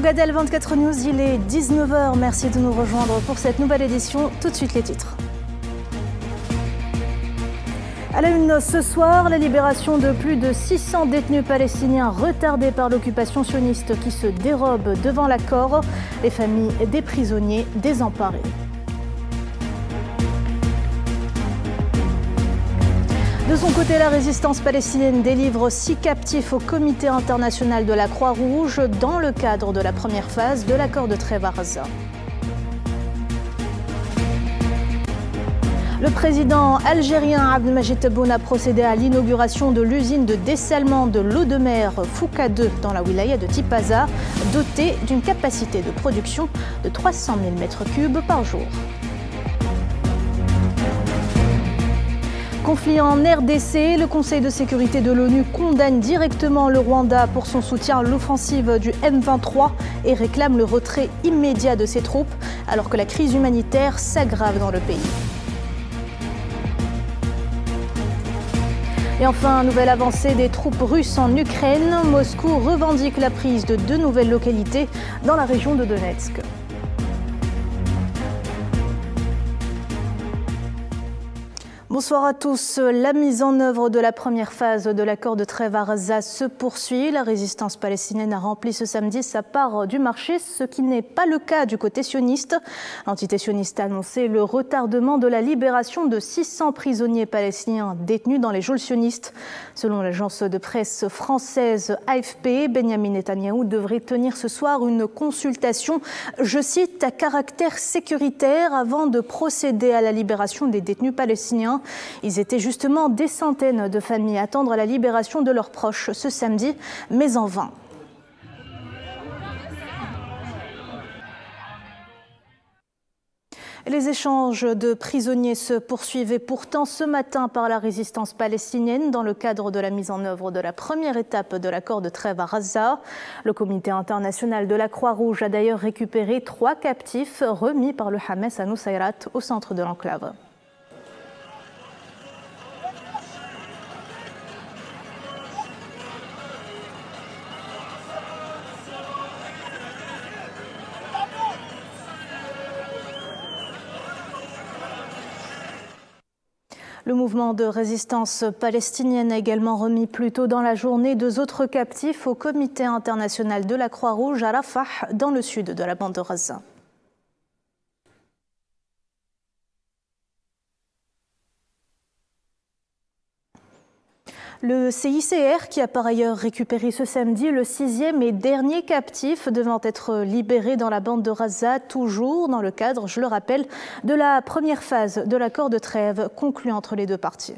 Bonjour Gadel 24 News, il est 19h. Merci de nous rejoindre pour cette nouvelle édition. Tout de suite les titres. À la une ce soir, la libération de plus de 600 détenus palestiniens retardés par l'occupation sioniste qui se dérobent devant l'accord. Les familles des prisonniers désemparées. De son côté, la résistance palestinienne délivre 6 captifs au Comité international de la Croix-Rouge dans le cadre de la première phase de l'accord de trêve à Gaza. Le président algérien Abdelmadjid Tebboune a procédé à l'inauguration de l'usine de dessalement de l'eau de mer Fouka 2 dans la wilaya de Tipaza, dotée d'une capacité de production de 300 000 m3 par jour. Conflit en RDC, le Conseil de sécurité de l'ONU condamne directement le Rwanda pour son soutien à l'offensive du M23 et réclame le retrait immédiat de ses troupes alors que la crise humanitaire s'aggrave dans le pays. Et enfin, nouvelle avancée des troupes russes en Ukraine. Moscou revendique la prise de 2 nouvelles localités dans la région de Donetsk. Bonsoir à tous. La mise en œuvre de la première phase de l'accord de trêve à Gaza se poursuit. La résistance palestinienne a rempli ce samedi sa part du marché, ce qui n'est pas le cas du côté sioniste. L'entité sioniste a annoncé le retardement de la libération de 600 prisonniers palestiniens détenus dans les geôles sionistes. Selon l'agence de presse française AFP, Benyamin Netanyahou devrait tenir ce soir une consultation, je cite, à caractère sécuritaire avant de procéder à la libération des détenus palestiniens. Ils étaient justement des centaines de familles à attendre la libération de leurs proches ce samedi, mais en vain. Les échanges de prisonniers se poursuivaient pourtant ce matin par la résistance palestinienne dans le cadre de la mise en œuvre de la première étape de l'accord de trêve à Gaza. Le Comité international de la Croix-Rouge a d'ailleurs récupéré 3 captifs remis par le Hamas à Nusayrat au centre de l'enclave. Le mouvement de résistance palestinienne a également remis plus tôt dans la journée 2 autres captifs au Comité international de la Croix-Rouge à Rafah, dans le sud de la bande de Gaza. Le CICR, qui a par ailleurs récupéré ce samedi le 6e et dernier captif devant être libéré dans la bande de Gaza, toujours dans le cadre, je le rappelle, de la première phase de l'accord de trêve conclu entre les 2 parties.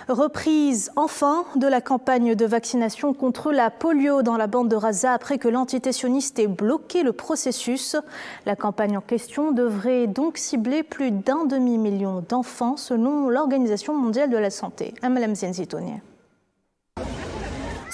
Reprise enfin de la campagne de vaccination contre la polio dans la bande de Gaza après que l'entité sioniste ait bloqué le processus. La campagne en question devrait donc cibler plus d'1 demi-million d'enfants selon l'Organisation mondiale de la santé. Amalam Zenzitoni.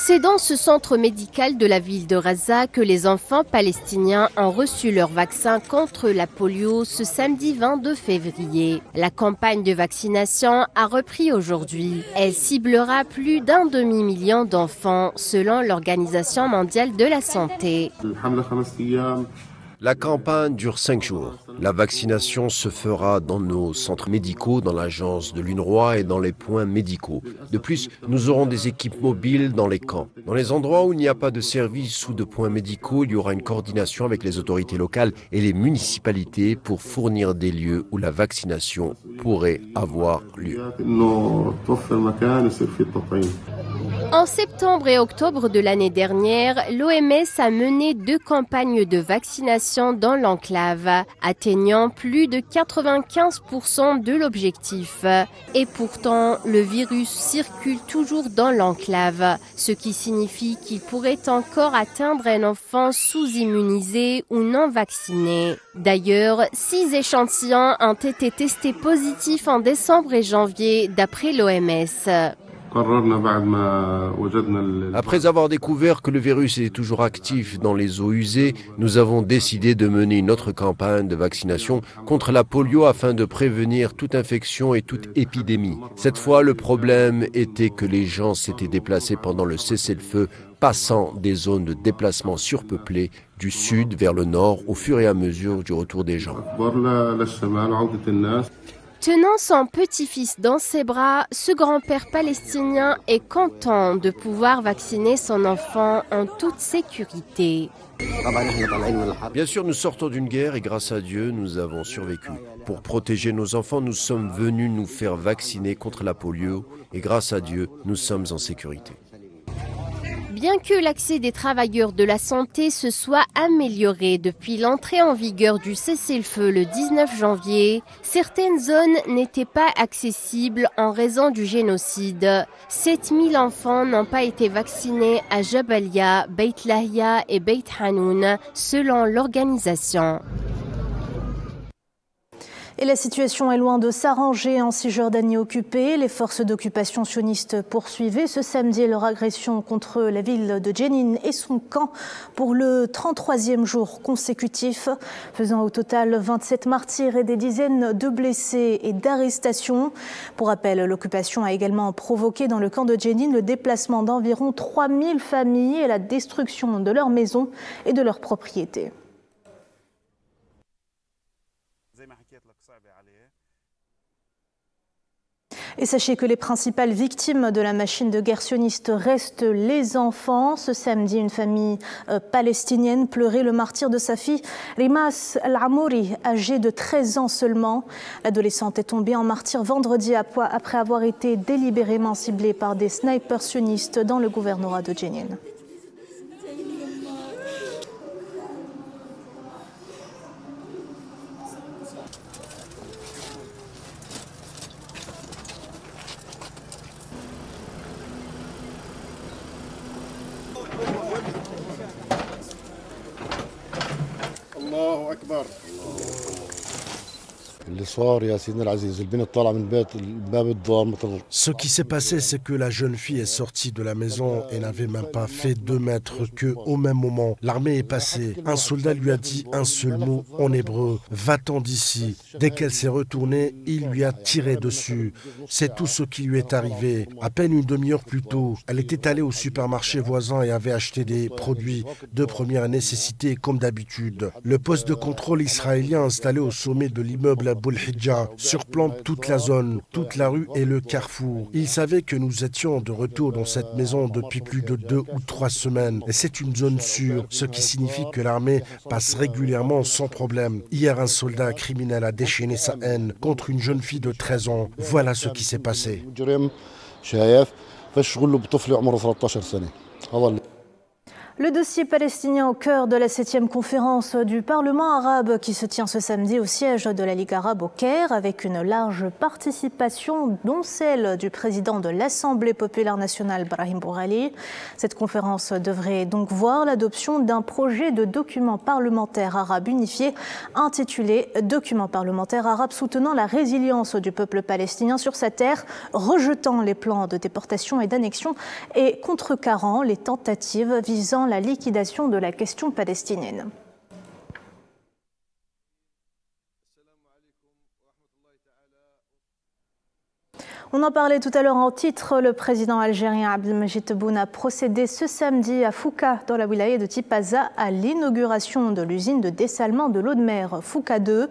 C'est dans ce centre médical de la ville de Gaza que les enfants palestiniens ont reçu leur vaccin contre la polio ce samedi 22 février. La campagne de vaccination a repris aujourd'hui. Elle ciblera plus d'1 demi-million d'enfants selon l'Organisation mondiale de la santé. La campagne dure 5 jours. La vaccination se fera dans nos centres médicaux, dans l'agence de l'UNRWA et dans les points médicaux. De plus, nous aurons des équipes mobiles dans les camps. Dans les endroits où il n'y a pas de services ou de points médicaux, il y aura une coordination avec les autorités locales et les municipalités pour fournir des lieux où la vaccination pourrait avoir lieu. En septembre et octobre de l'année dernière, l'OMS a mené 2 campagnes de vaccination dans l'enclave, atteignant plus de 95% de l'objectif. Et pourtant, le virus circule toujours dans l'enclave, ce qui signifie qu'il pourrait encore atteindre un enfant sous-immunisé ou non vacciné. D'ailleurs, 6 échantillons ont été testés positifs en décembre et janvier, d'après l'OMS. Après avoir découvert que le virus est toujours actif dans les eaux usées, nous avons décidé de mener une autre campagne de vaccination contre la polio afin de prévenir toute infection et toute épidémie. Cette fois, le problème était que les gens s'étaient déplacés pendant le cessez-le-feu, passant des zones de déplacement surpeuplées du sud vers le nord au fur et à mesure du retour des gens. Tenant son petit-fils dans ses bras, ce grand-père palestinien est content de pouvoir vacciner son enfant en toute sécurité. Bien sûr, nous sortons d'une guerre et grâce à Dieu, nous avons survécu. Pour protéger nos enfants, nous sommes venus nous faire vacciner contre la polio et grâce à Dieu, nous sommes en sécurité. Bien que l'accès des travailleurs de la santé se soit amélioré depuis l'entrée en vigueur du cessez-le-feu le 19 janvier, certaines zones n'étaient pas accessibles en raison du génocide. 7000 enfants n'ont pas été vaccinés à Jabalia, Beit Lahia et Beit Hanoun, selon l'organisation. Et la situation est loin de s'arranger en Cisjordanie occupée. Les forces d'occupation sionistes poursuivaient ce samedi leur agression contre la ville de Jenin et son camp pour le 33e jour consécutif, faisant au total 27 martyrs et des dizaines de blessés et d'arrestations. Pour rappel, l'occupation a également provoqué dans le camp de Jenin le déplacement d'environ 3000 familles et la destruction de leurs maisons et de leurs propriétés. Et sachez que les principales victimes de la machine de guerre sioniste restent les enfants. Ce samedi, une famille palestinienne pleurait le martyre de sa fille, Rimas Al-Amouri, âgée de 13 ans seulement. L'adolescente est tombée en martyr vendredi après avoir été délibérément ciblée par des snipers sionistes dans le gouvernorat de Jenin. Ce qui s'est passé, c'est que la jeune fille est sortie de la maison et n'avait même pas fait 2 mètres que, au même moment, l'armée est passée. Un soldat lui a dit un seul mot en hébreu, « Va-t'en d'ici ». Dès qu'elle s'est retournée, il lui a tiré dessus. C'est tout ce qui lui est arrivé. À peine une demi-heure plus tôt, elle était allée au supermarché voisin et avait acheté des produits de première nécessité comme d'habitude. Le poste de contrôle israélien installé au sommet de l'immeuble Abou el-Hidja surplombe toute la zone, toute la rue et le carrefour. Il savait que nous étions de retour dans cette maison depuis plus de 2 ou 3 semaines. Et c'est une zone sûre, ce qui signifie que l'armée passe régulièrement sans problème. Hier, un soldat criminel a déchaîné sa haine contre une jeune fille de 13 ans. Voilà ce qui s'est passé. Le dossier palestinien au cœur de la 7e conférence du Parlement arabe qui se tient ce samedi au siège de la Ligue arabe au Caire avec une large participation dont celle du président de l'Assemblée populaire nationale Brahim Bourali. Cette conférence devrait donc voir l'adoption d'un projet de document parlementaire arabe unifié intitulé « Document parlementaire arabe soutenant la résilience du peuple palestinien sur sa terre, rejetant les plans de déportation et d'annexion et contrecarrant les tentatives visant la liquidation de la question palestinienne. On en parlait tout à l'heure en titre, le président algérien Abdelmajid Tebboune a procédé ce samedi à Fouka, dans la wilaya de Tipaza, à l'inauguration de l'usine de dessalement de l'eau de mer Fouka 2.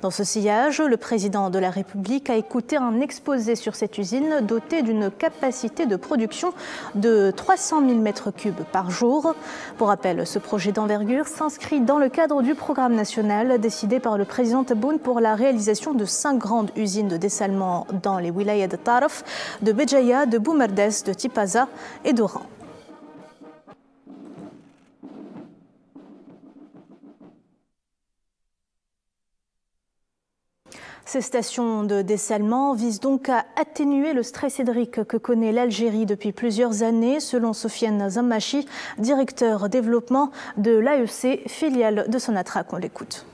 Dans ce sillage, le président de la République a écouté un exposé sur cette usine dotée d'une capacité de production de 300 000 m3 par jour. Pour rappel, ce projet d'envergure s'inscrit dans le cadre du programme national décidé par le président Tebboune pour la réalisation de 5 grandes usines de dessalement dans les wilayas de Taraf, de Béjaïa, de Boumerdes, de Tipaza et d'Oran. Ces stations de dessalement visent donc à atténuer le stress hydrique que connaît l'Algérie depuis plusieurs années, selon Sofiane Zammachi, directeur développement de l'AEC, filiale de Sonatrach. On l'écoute.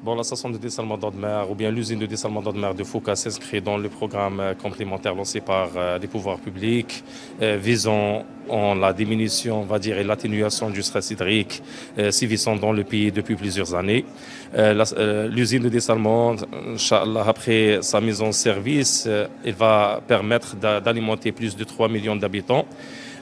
Bon, la station de dessalement d'eau de mer ou bien l'usine de dessalement d'eau de mer de Fouca s'inscrit dans le programme complémentaire lancé par les pouvoirs publics visant la diminution, on va dire, et l'atténuation du stress hydrique sévissant dans le pays depuis plusieurs années. L'usine de dessalement, Inch'Allah, après sa mise en service, elle va permettre d'alimenter plus de 3 millions d'habitants.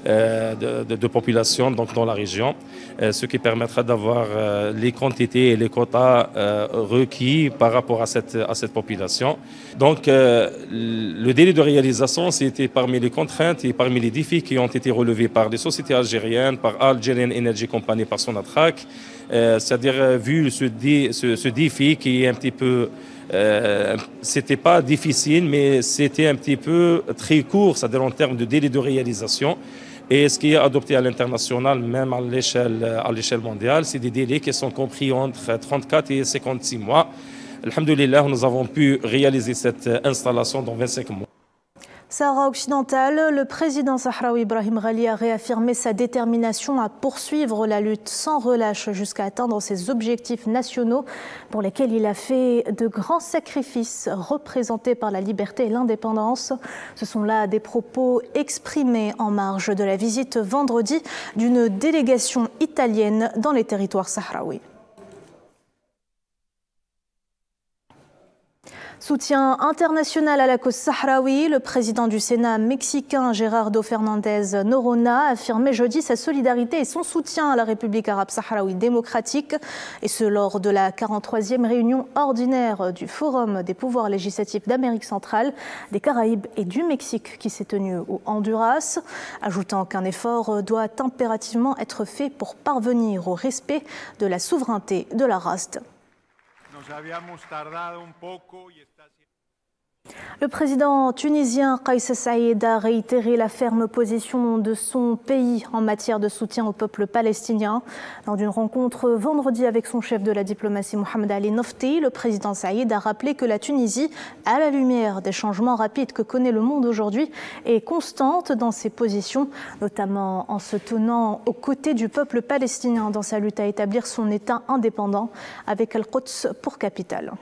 De population donc dans la région, ce qui permettra d'avoir les quantités et les quotas requis par rapport à cette population. Donc le délai de réalisation, c'était parmi les contraintes et parmi les défis qui ont été relevés par les sociétés algériennes, par Algerian Energy Company, par Sonatrach, c'est-à-dire vu ce défi qui est un petit peu c'était pas difficile, mais c'était un petit peu très court, c'est-à-dire en termes de délai de réalisation. Et ce qui est adopté à l'international, même à l'échelle mondiale, c'est des délais qui sont compris entre 34 et 56 mois. Alhamdoulilah, nous avons pu réaliser cette installation dans 25 mois. Sahara occidentale, le président sahraoui Ibrahim Ghali a réaffirmé sa détermination à poursuivre la lutte sans relâche jusqu'à atteindre ses objectifs nationaux pour lesquels il a fait de grands sacrifices représentés par la liberté et l'indépendance. Ce sont là des propos exprimés en marge de la visite vendredi d'une délégation italienne dans les territoires sahraouis. Soutien international à la cause sahraoui, le président du Sénat mexicain Gerardo Fernández Noroña a affirmé jeudi sa solidarité et son soutien à la République arabe sahraoui démocratique, et ce lors de la 43e réunion ordinaire du Forum des pouvoirs législatifs d'Amérique centrale, des Caraïbes et du Mexique qui s'est tenu au Honduras, ajoutant qu'un effort doit impérativement être fait pour parvenir au respect de la souveraineté de la RASD. Le président tunisien Kais Saïed a réitéré la ferme position de son pays en matière de soutien au peuple palestinien. Lors d'une rencontre vendredi avec son chef de la diplomatie Mohamed Ali Nofti, le président Saïed a rappelé que la Tunisie, à la lumière des changements rapides que connaît le monde aujourd'hui, est constante dans ses positions, notamment en se tenant aux côtés du peuple palestinien dans sa lutte à établir son État indépendant avec Al-Quds pour capitale.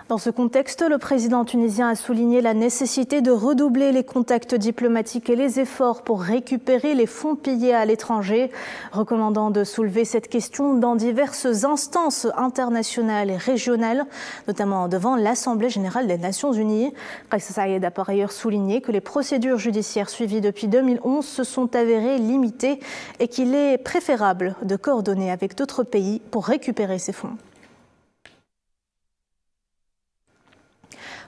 Dans ce contexte, le président tunisien a souligné la nécessité de redoubler les contacts diplomatiques et les efforts pour récupérer les fonds pillés à l'étranger, recommandant de soulever cette question dans diverses instances internationales et régionales, notamment devant l'Assemblée générale des Nations unies. Kais Saïed a par ailleurs souligné que les procédures judiciaires suivies depuis 2011 se sont avérées limitées et qu'il est préférable de coordonner avec d'autres pays pour récupérer ces fonds.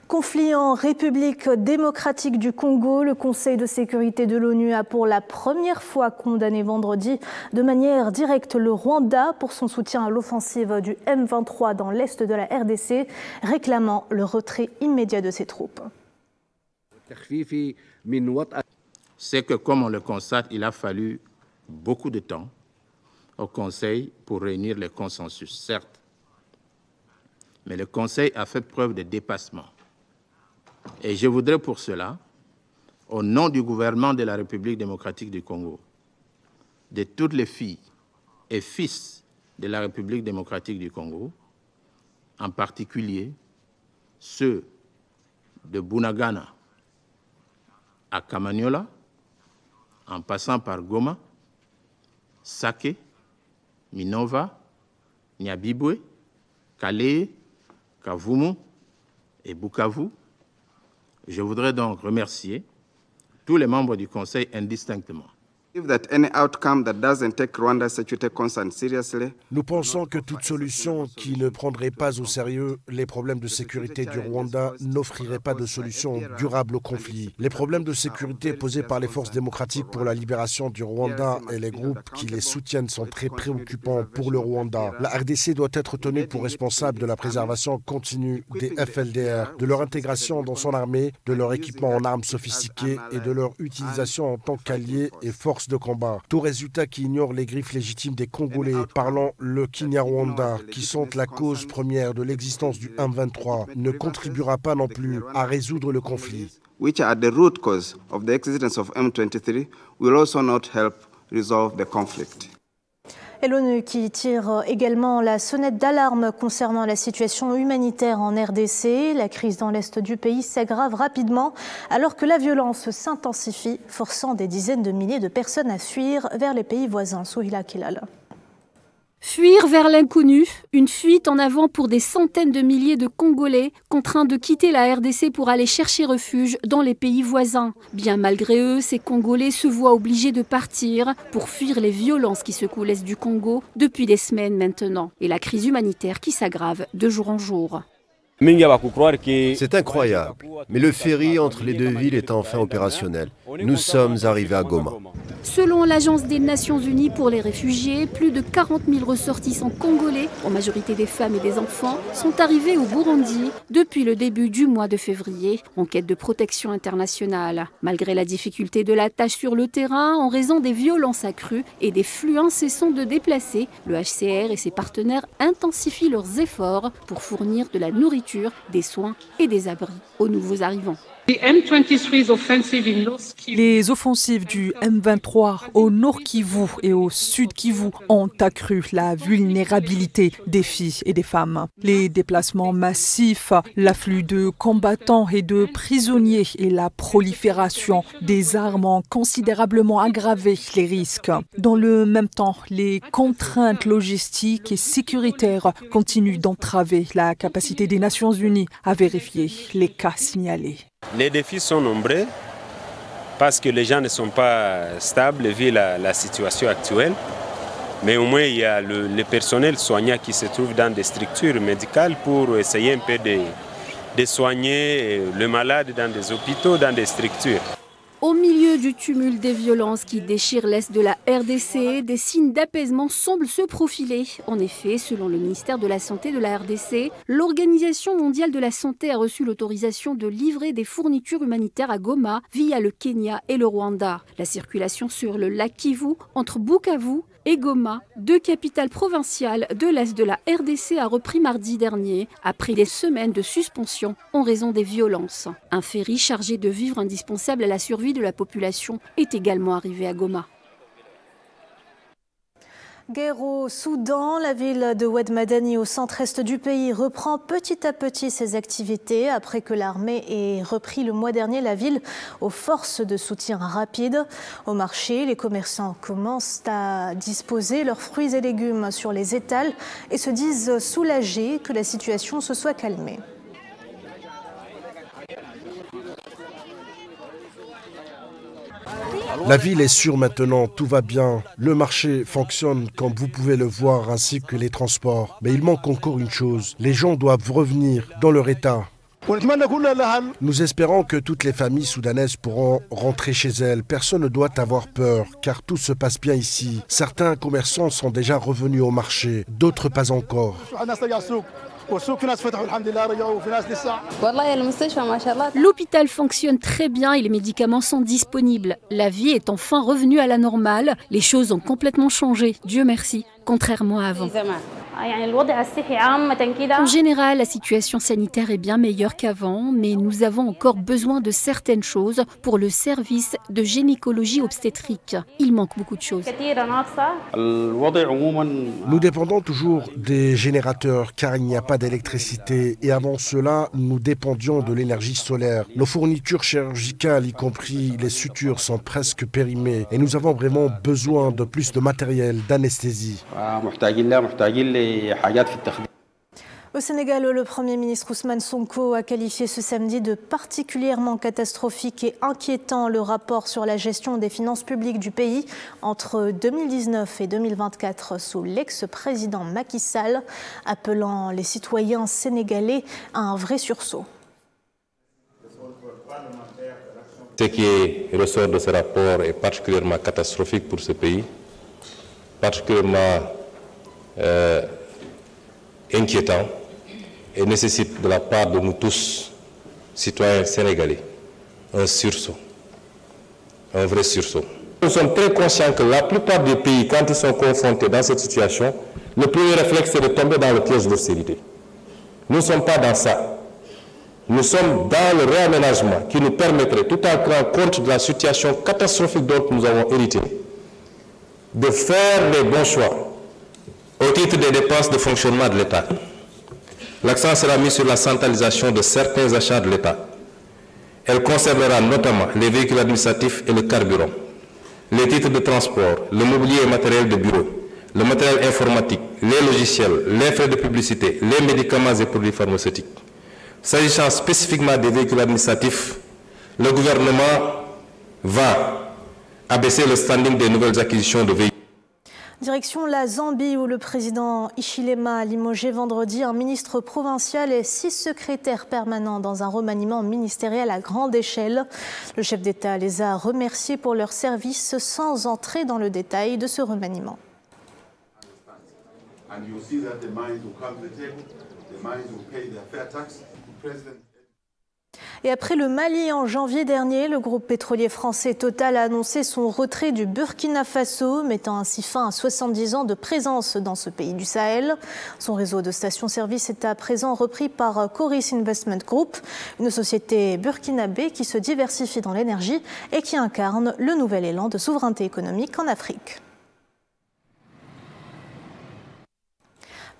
Conflit en République démocratique du Congo, le Conseil de sécurité de l'ONU a pour la première fois condamné vendredi de manière directe le Rwanda pour son soutien à l'offensive du M23 dans l'est de la RDC, réclamant le retrait immédiat de ses troupes. C'est que, comme on le constate, il a fallu beaucoup de temps au Conseil pour réunir les consensus, certes. Mais le Conseil a fait preuve de dépassement. Et je voudrais pour cela, au nom du gouvernement de la République démocratique du Congo, de toutes les filles et fils de la République démocratique du Congo, en particulier ceux de Bunagana à Kamanyola, en passant par Goma, Sake, Minova, Nyabibwe, Kale, Kavumu et Bukavu. Je voudrais donc remercier tous les membres du Conseil indistinctement. Nous pensons que toute solution qui ne prendrait pas au sérieux les problèmes de sécurité du Rwanda n'offrirait pas de solution durable au conflit. Les problèmes de sécurité posés par les forces démocratiques pour la libération du Rwanda et les groupes qui les soutiennent sont très préoccupants pour le Rwanda. La RDC doit être tenue pour responsable de la préservation continue des FLDR, de leur intégration dans son armée, de leur équipement en armes sophistiquées et de leur utilisation en tant qu'alliés et forces de combat. Tout résultat qui ignore les griffes légitimes des Congolais parlant le Kinyarwanda, qui sont la cause première de l'existence du M23, ne contribuera pas non plus à résoudre le conflit. Which are the root cause of the existence of M23 will also not help resolve the conflict. Et l'ONU qui tire également la sonnette d'alarme concernant la situation humanitaire en RDC. La crise dans l'est du pays s'aggrave rapidement alors que la violence s'intensifie, forçant des dizaines de milliers de personnes à fuir vers les pays voisins. Souhila Kilal. Fuir vers l'inconnu, une fuite en avant pour des centaines de milliers de Congolais contraints de quitter la RDC pour aller chercher refuge dans les pays voisins. Bien malgré eux, ces Congolais se voient obligés de partir pour fuir les violences qui secouent l'est du Congo depuis des semaines maintenant et la crise humanitaire qui s'aggrave de jour en jour. C'est incroyable, mais le ferry entre les deux villes est enfin opérationnel. Nous sommes arrivés à Goma. Selon l'Agence des Nations Unies pour les réfugiés, plus de 40 000 ressortissants congolais, en majorité des femmes et des enfants, sont arrivés au Burundi depuis le début du mois de février, en quête de protection internationale. Malgré la difficulté de la tâche sur le terrain, en raison des violences accrues et des flux incessants de déplacés, le HCR et ses partenaires intensifient leurs efforts pour fournir de la nourriture, des soins et des abris aux nouveaux arrivants. Les offensives du M23 au Nord Kivu et au Sud Kivu ont accru la vulnérabilité des filles et des femmes. Les déplacements massifs, l'afflux de combattants et de prisonniers et la prolifération des armes ont considérablement aggravé les risques. Dans le même temps, les contraintes logistiques et sécuritaires continuent d'entraver la capacité des Nations Unies à vérifier les cas signalés. Les défis sont nombreux parce que les gens ne sont pas stables vu la situation actuelle. Mais au moins, il y a le personnel soignant qui se trouve dans des structures médicales pour essayer un peu de soigner le malade dans des hôpitaux, dans des structures. Au milieu du tumulte des violences qui déchirent l'est de la RDC, des signes d'apaisement semblent se profiler. En effet, selon le ministère de la Santé de la RDC, l'Organisation mondiale de la santé a reçu l'autorisation de livrer des fournitures humanitaires à Goma via le Kenya et le Rwanda. La circulation sur le lac Kivu entre Bukavu et Goma, deux capitales provinciales de l'est de la RDC, a repris mardi dernier, après des semaines de suspension en raison des violences. Un ferry chargé de vivres indispensables à la survie de la population est également arrivé à Goma. Guerre au Soudan, la ville de Oued Madani au centre-est du pays reprend petit à petit ses activités après que l'armée ait repris le mois dernier la ville aux forces de soutien rapide. Au marché, les commerçants commencent à disposer leurs fruits et légumes sur les étals et se disent soulagés que la situation se soit calmée. La ville est sûre maintenant, tout va bien. Le marché fonctionne comme vous pouvez le voir, ainsi que les transports. Mais il manque encore une chose. Les gens doivent revenir dans leur état. Nous espérons que toutes les familles soudanaises pourront rentrer chez elles. Personne ne doit avoir peur, car tout se passe bien ici. Certains commerçants sont déjà revenus au marché, d'autres pas encore. L'hôpital fonctionne très bien et les médicaments sont disponibles. La vie est enfin revenue à la normale. Les choses ont complètement changé, Dieu merci, contrairement à avant. En général, la situation sanitaire est bien meilleure qu'avant, mais nous avons encore besoin de certaines choses pour le service de gynécologie obstétrique. Il manque beaucoup de choses. Nous dépendons toujours des générateurs car il n'y a pas d'électricité et avant cela, nous dépendions de l'énergie solaire. Nos fournitures chirurgicales, y compris les sutures, sont presque périmées et nous avons vraiment besoin de plus de matériel d'anesthésie. Au Sénégal, le Premier ministre Ousmane Sonko a qualifié ce samedi de particulièrement catastrophique et inquiétant le rapport sur la gestion des finances publiques du pays entre 2019 et 2024 sous l'ex-président Macky Sall, appelant les citoyens sénégalais à un vrai sursaut. Ce qui ressort de ce rapport est particulièrement catastrophique pour ce pays, particulièrement inquiétant et nécessite de la part de nous tous, citoyens sénégalais, un sursaut, un vrai sursaut. Nous sommes très conscients que la plupart des pays, quand ils sont confrontés dans cette situation, le premier réflexe c'est de tomber dans le piège d'austérité. Nous ne sommes pas dans ça. Nous sommes dans le réaménagement qui nous permettrait, tout en tenant compte de la situation catastrophique dont nous avons hérité, de faire les bons choix Au titre des dépenses de fonctionnement de l'État, l'accent sera mis sur la centralisation de certains achats de l'État. Elle concernera notamment les véhicules administratifs et le carburant, les titres de transport, le mobilier et matériel de bureau, le matériel informatique, les logiciels, les frais de publicité, les médicaments et produits pharmaceutiques. S'agissant spécifiquement des véhicules administratifs, le gouvernement va abaisser le standing des nouvelles acquisitions de véhicules. Direction la Zambie où le président Hichilema a limogé vendredi un ministre provincial et 6 secrétaires permanents dans un remaniement ministériel à grande échelle. Le chef d'État les a remerciés pour leur service sans entrer dans le détail de ce remaniement. Et après le Mali en janvier dernier, le groupe pétrolier français Total a annoncé son retrait du Burkina Faso, mettant ainsi fin à 70 ans de présence dans ce pays du Sahel. Son réseau de stations-service est à présent repris par Coris Investment Group, une société burkinabé qui se diversifie dans l'énergie et qui incarne le nouvel élan de souveraineté économique en Afrique.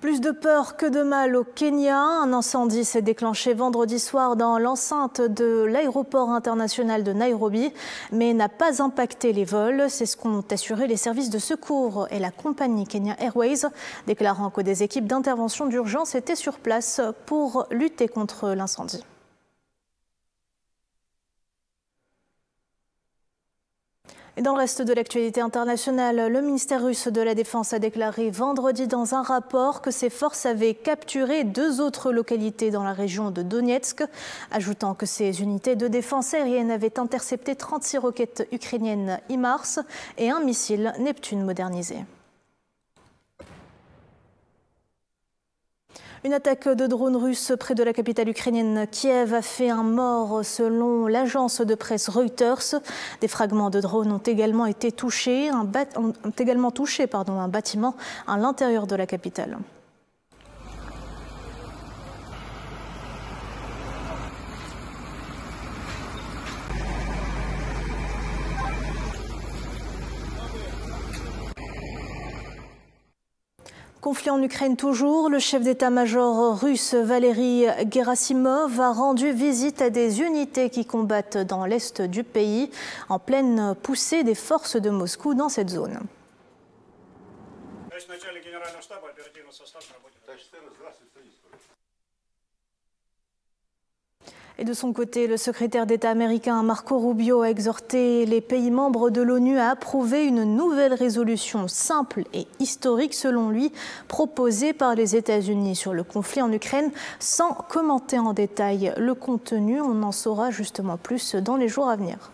Plus de peur que de mal au Kenya. Un incendie s'est déclenché vendredi soir dans l'enceinte de l'aéroport international de Nairobi, mais n'a pas impacté les vols. C'est ce qu'ont assuré les services de secours et la compagnie Kenya Airways, déclarant que des équipes d'intervention d'urgence étaient sur place pour lutter contre l'incendie. Et dans le reste de l'actualité internationale, le ministère russe de la Défense a déclaré vendredi dans un rapport que ses forces avaient capturé 2 autres localités dans la région de Donetsk, ajoutant que ses unités de défense aérienne avaient intercepté 36 roquettes ukrainiennes HIMARS et un missile Neptune modernisé. Une attaque de drones russes près de la capitale ukrainienne Kiev a fait un mort selon l'agence de presse Reuters. Des fragments de drones ont également touché un bâtiment à l'intérieur de la capitale. Conflit en Ukraine toujours, le chef d'état-major russe Valery Gerasimov a rendu visite à des unités qui combattent dans l'est du pays, en pleine poussée des forces de Moscou dans cette zone. Et de son côté, le secrétaire d'État américain Marco Rubio a exhorté les pays membres de l'ONU à approuver une nouvelle résolution simple et historique, selon lui, proposée par les États-Unis sur le conflit en Ukraine, sans commenter en détail le contenu. On en saura justement plus dans les jours à venir.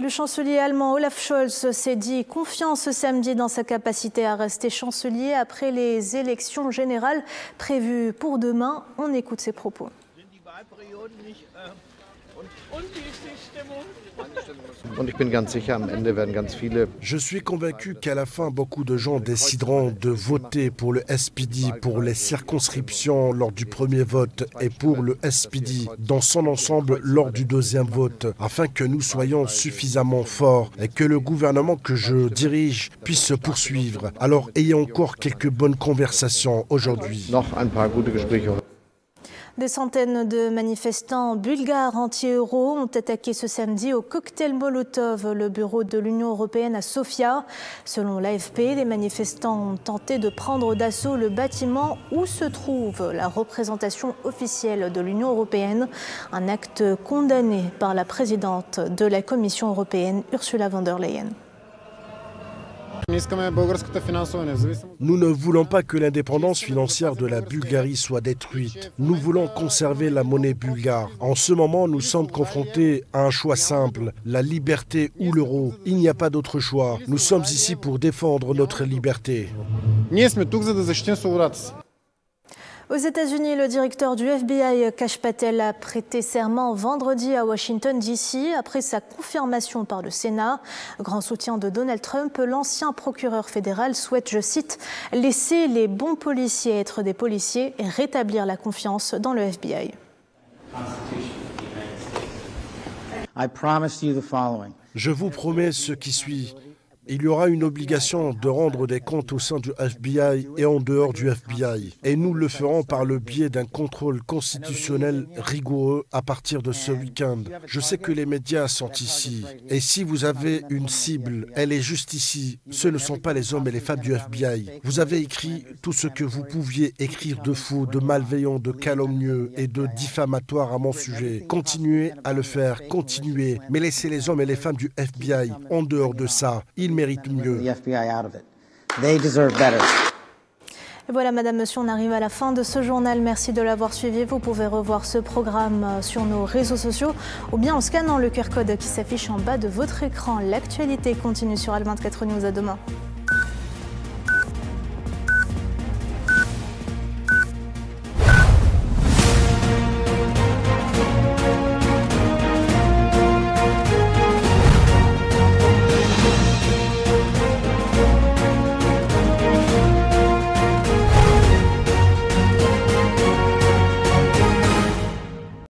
Le chancelier allemand Olaf Scholz s'est dit confiant ce samedi dans sa capacité à rester chancelier après les élections générales prévues pour demain. On écoute ses propos. Je suis convaincu qu'à la fin, beaucoup de gens décideront de voter pour le SPD, pour les circonscriptions lors du premier vote et pour le SPD dans son ensemble lors du deuxième vote, afin que nous soyons suffisamment forts et que le gouvernement que je dirige puisse se poursuivre. Alors ayez encore quelques bonnes conversations aujourd'hui. Des centaines de manifestants bulgares anti-euro ont attaqué ce samedi au cocktail Molotov le bureau de l'Union européenne à Sofia. Selon l'AFP, les manifestants ont tenté de prendre d'assaut le bâtiment où se trouve la représentation officielle de l'Union européenne, un acte condamné par la présidente de la Commission européenne, Ursula von der Leyen. Nous ne voulons pas que l'indépendance financière de la Bulgarie soit détruite. Nous voulons conserver la monnaie bulgare. En ce moment, nous sommes confrontés à un choix simple, la liberté ou l'euro. Il n'y a pas d'autre choix. Nous sommes ici pour défendre notre liberté. Aux États-Unis, le directeur du FBI, Kash Patel, a prêté serment vendredi à Washington, D.C. après sa confirmation par le Sénat. Grand soutien de Donald Trump, l'ancien procureur fédéral souhaite, je cite, « laisser les bons policiers être des policiers et rétablir la confiance dans le FBI ». Je vous promets ce qui suit. Il y aura une obligation de rendre des comptes au sein du FBI et en dehors du FBI. Et nous le ferons par le biais d'un contrôle constitutionnel rigoureux à partir de ce week-end. Je sais que les médias sont ici. Et si vous avez une cible, elle est juste ici. Ce ne sont pas les hommes et les femmes du FBI. Vous avez écrit tout ce que vous pouviez écrire de faux, de malveillant, de calomnieux et de diffamatoire à mon sujet. Continuez à le faire, continuez. Mais laissez les hommes et les femmes du FBI en dehors de ça. Ils méritent mieux. Et voilà, Madame, Monsieur, on arrive à la fin de ce journal. Merci de l'avoir suivi. Vous pouvez revoir ce programme sur nos réseaux sociaux ou bien en scannant le QR code qui s'affiche en bas de votre écran. L'actualité continue sur Al24 News. À demain.